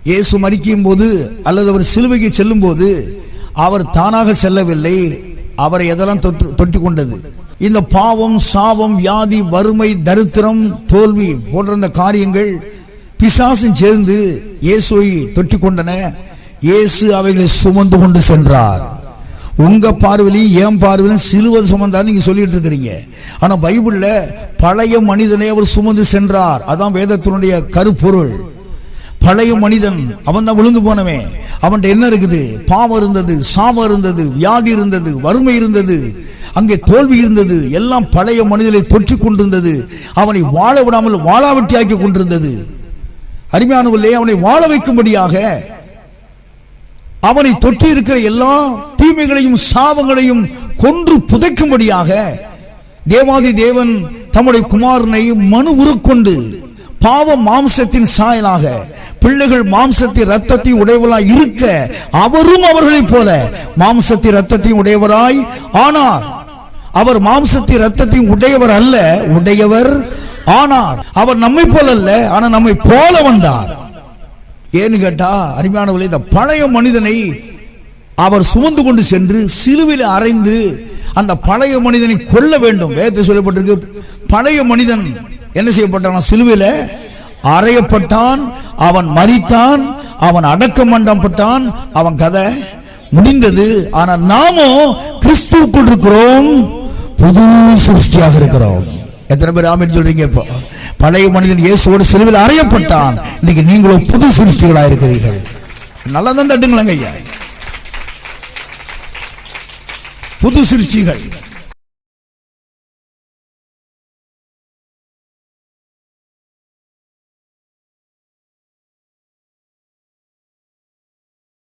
இயேசு மரிக்கும் போது அல்லது அவர் சிலுவைக்கு செல்லும் போது அவர் தானாக செல்லவில்லை. அவரை எதெல்லாம் தொட்டி கொண்டது? இந்த பாவம், சாபம், வியாதி, வறுமை, தரித்திரம், தோல்வி போன்ற இந்த காரியங்கள் பிசாசும் சேர்ந்து இயேசுவை தொட்டி கொண்டன. இயேசு அவைகளை சுமந்து கொண்டு சென்றார். உங்க பார்வையிலையும் என் பார்வையிலும் சிலுவை சுமந்தார் நீங்க சொல்லிட்டு இருக்கிறீங்க. ஆனா பைபிள்ல பழைய மனிதனை அவர் சுமந்து சென்றார். அதான் வேதத்தினுடைய கருப்பொருள். பழைய மனிதன் அவன் தான் விழுந்து போனவன். அவன்கிட்ட என்ன இருக்குது? பாவம் இருந்தது, சாபம் இருந்தது, வியாதி இருந்தது, வறுமை இருந்தது, அங்கே தோல்வி இருந்தது. எல்லாம் பழைய மனிதனை தொற்றி கொண்டிருந்தது. அவனை வாழ விடாமல் வாழாவட்டியாக்கி கொண்டிருந்தது. அருமையானவர்களே, அவனை வாழ வைக்கும்படியாக அவனை தொற்றி இருக்கிற எல்லா தீமைகளையும் சாபங்களையும் கொன்று புதைக்கும்படியாக தேவாதி தேவன் தம்முடைய குமாரனை மனு உருக்கொண்டு பாவ மாம்சத்தின் சாயலாக பிள்ளைகள் மாம்சத்தின் ரத்தத்தையும் உடையவராய் இருக்க அவரும் அவர்களைப் போல மாம்சத்தின் ரத்தத்தையும் உடையவராய் ஆனார். அவர் மாம்சத்தின் ரத்தத்தையும் உடையவர் அல்ல, உடையவர் ஆனார். அவர் நம்மை போல அல்ல, ஆனா நம்மை போல வந்தார். ஏன்னு கேட்டா அருமையானவர்களே, இந்த பழைய மனிதனை அவர் சுமந்து கொண்டு சென்று சிலுவையில் அறைந்து அந்த பழைய மனிதனை கொல்ல வேண்டும். வேதத்தில் சொல்லப்பட்டிருக்கு, பழைய மனிதன் என்ன செய்யப்பட்டான்? சிலுவையில் அறையப்பட்டான், அவன் மரித்தான், அவன் அடக்கம் பண்ணப்பட்டான், அவன் கதை முடிந்தது. ஆனா நாமோ கிறிஸ்துவுக்குள் இருக்கிறோம், புது சிருஷ்டியாக இருக்கிறோம். எத்தனை பேர் ஆமென் சொல்றீங்க? இப்போ பழைய மனிதன் இயேசுவோடு சிலுவையில் அறையப்பட்டான். இன்னைக்கு நீங்களும் புது சிருஷ்டிகளா இருக்கிறீர்கள். நல்லா தான் தட்டுங்களேங்க ஐயா, புது சிருஷ்டிகள்.